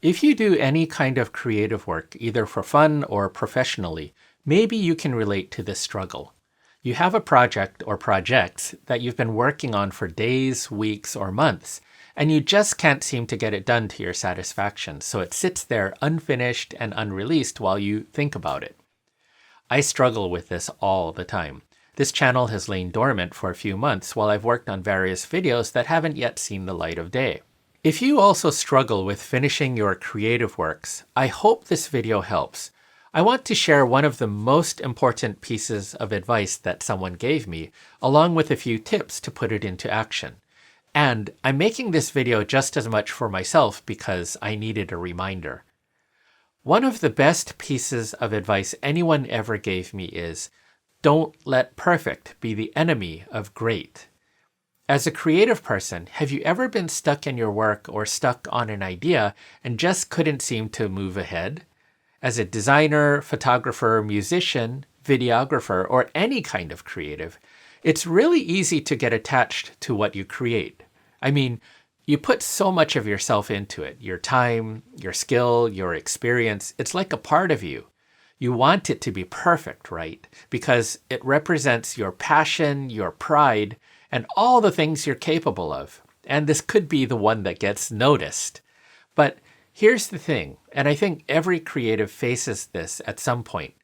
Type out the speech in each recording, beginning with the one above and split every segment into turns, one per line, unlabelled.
If you do any kind of creative work, either for fun or professionally, maybe you can relate to this struggle. You have a project or projects that you've been working on for days, weeks, or months, and you just can't seem to get it done to your satisfaction, so it sits there unfinished and unreleased while you think about it. I struggle with this all the time. This channel has lain dormant for a few months while I've worked on various videos that haven't yet seen the light of day. If you also struggle with finishing your creative works, I hope this video helps. I want to share one of the most important pieces of advice that someone gave me, along with a few tips to put it into action. And I'm making this video just as much for myself because I needed a reminder. One of the best pieces of advice anyone ever gave me is, don't let perfect be the enemy of great. As a creative person, have you ever been stuck in your work or stuck on an idea and just couldn't seem to move ahead? As a designer, photographer, musician, videographer, or any kind of creative, it's really easy to get attached to what you create. I mean, you put so much of yourself into it, your time, your skill, your experience. It's like a part of you. You want it to be perfect, right? Because it represents your passion, your pride, and all the things you're capable of. And this could be the one that gets noticed. But here's the thing, and I think every creative faces this at some point.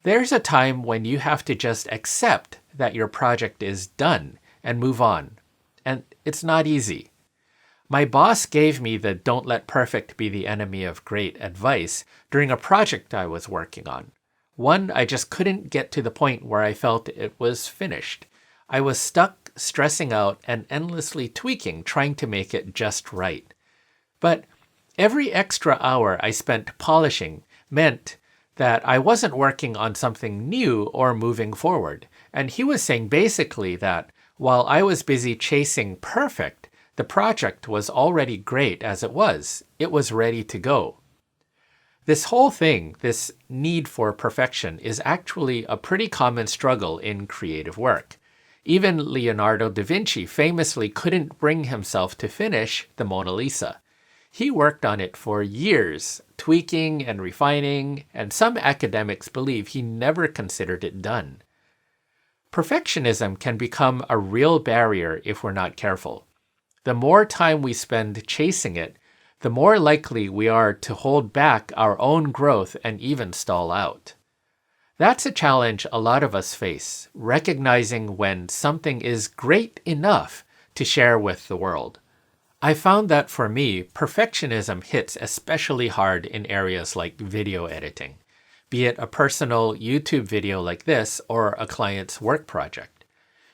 There's a time when you have to just accept that your project is done and move on. And it's not easy. My boss gave me the don't let perfect be the enemy of great advice during a project I was working on. One I just couldn't get to the point where I felt it was finished. I was stuck, stressing out, and endlessly tweaking, trying to make it just right. But every extra hour I spent polishing meant that I wasn't working on something new or moving forward. And he was saying basically that while I was busy chasing perfect, the project was already great as it was. It was ready to go. This whole thing, this need for perfection, is actually a pretty common struggle in creative work. Even Leonardo da Vinci famously couldn't bring himself to finish the Mona Lisa. He worked on it for years, tweaking and refining, and some academics believe he never considered it done. Perfectionism can become a real barrier if we're not careful. The more time we spend chasing it, the more likely we are to hold back our own growth and even stall out. That's a challenge a lot of us face, recognizing when something is great enough to share with the world. I found that for me, perfectionism hits especially hard in areas like video editing, be it a personal YouTube video like this or a client's work project.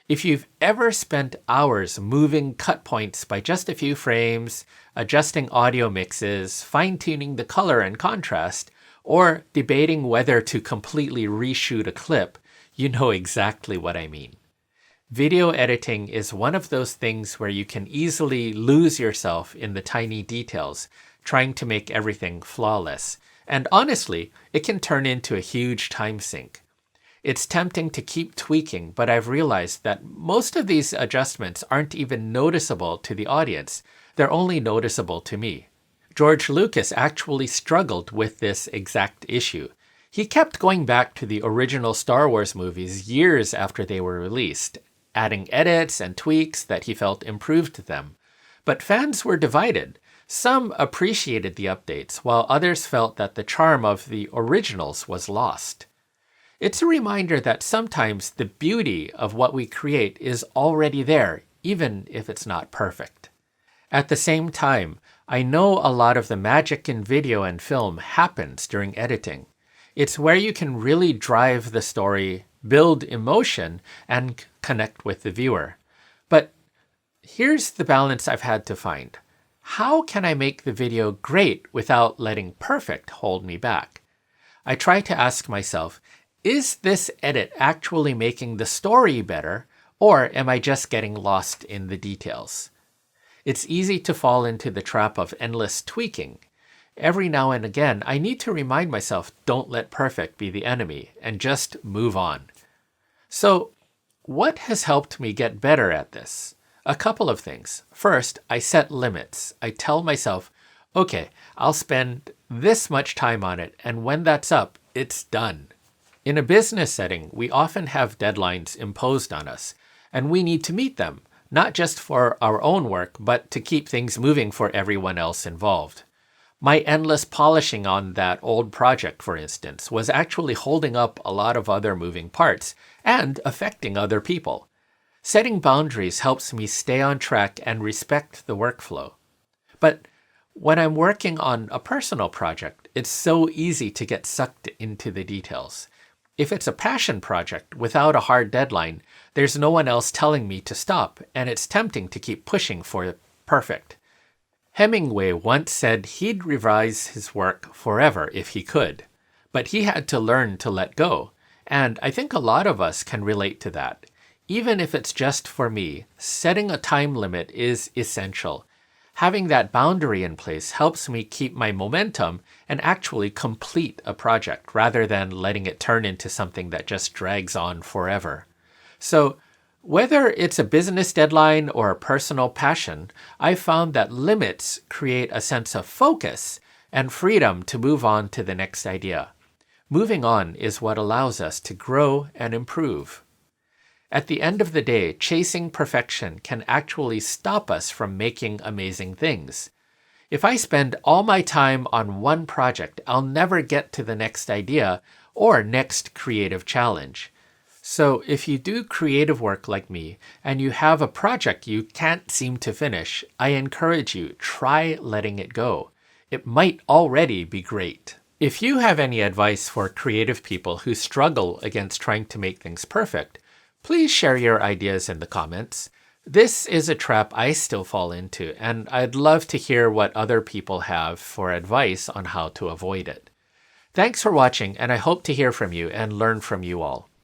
If you've ever spent hours moving cut points by just a few frames, adjusting audio mixes, fine-tuning the color and contrast, or debating whether to completely reshoot a clip, you know exactly what I mean. Video editing is one of those things where you can easily lose yourself in the tiny details, trying to make everything flawless. And honestly, it can turn into a huge time sink. It's tempting to keep tweaking, but I've realized that most of these adjustments aren't even noticeable to the audience. They're only noticeable to me. George Lucas actually struggled with this exact issue. He kept going back to the original Star Wars movies years after they were released, adding edits and tweaks that he felt improved them. But fans were divided. Some appreciated the updates, while others felt that the charm of the originals was lost. It's a reminder that sometimes the beauty of what we create is already there, even if it's not perfect. At the same time, I know a lot of the magic in video and film happens during editing. It's where you can really drive the story, build emotion, and connect with the viewer. But here's the balance I've had to find. How can I make the video great without letting perfect hold me back? I try to ask myself, is this edit actually making the story better, or am I just getting lost in the details? It's easy to fall into the trap of endless tweaking. Every now and again, I need to remind myself, don't let perfect be the enemy, and just move on. So, what has helped me get better at this? A couple of things. First, I set limits. I tell myself, Okay, I'll spend this much time on it, and when that's up, it's done. In a business setting, we often have deadlines imposed on us, and we need to meet them, not just for our own work, but to keep things moving for everyone else involved. My endless polishing on that old project, for instance, was actually holding up a lot of other moving parts and affecting other people. Setting boundaries helps me stay on track and respect the workflow. But when I'm working on a personal project, it's so easy to get sucked into the details. If it's a passion project without a hard deadline, there's no one else telling me to stop, and it's tempting to keep pushing for perfect. Hemingway once said he'd revise his work forever if he could, but he had to learn to let go, and I think a lot of us can relate to that. Even if it's just for me, setting a time limit is essential. Having that boundary in place helps me keep my momentum and actually complete a project rather than letting it turn into something that just drags on forever. So, whether it's a business deadline or a personal passion, I've found that limits create a sense of focus and freedom to move on to the next idea. Moving on is what allows us to grow and improve. At the end of the day, chasing perfection can actually stop us from making amazing things. If I spend all my time on one project, I'll never get to the next idea or next creative challenge. So if you do creative work like me and you have a project you can't seem to finish, I encourage you, try letting it go. It might already be great. If you have any advice for creative people who struggle against trying to make things perfect, please share your ideas in the comments. This is a trap I still fall into, and I'd love to hear what other people have for advice on how to avoid it. Thanks for watching, and I hope to hear from you and learn from you all.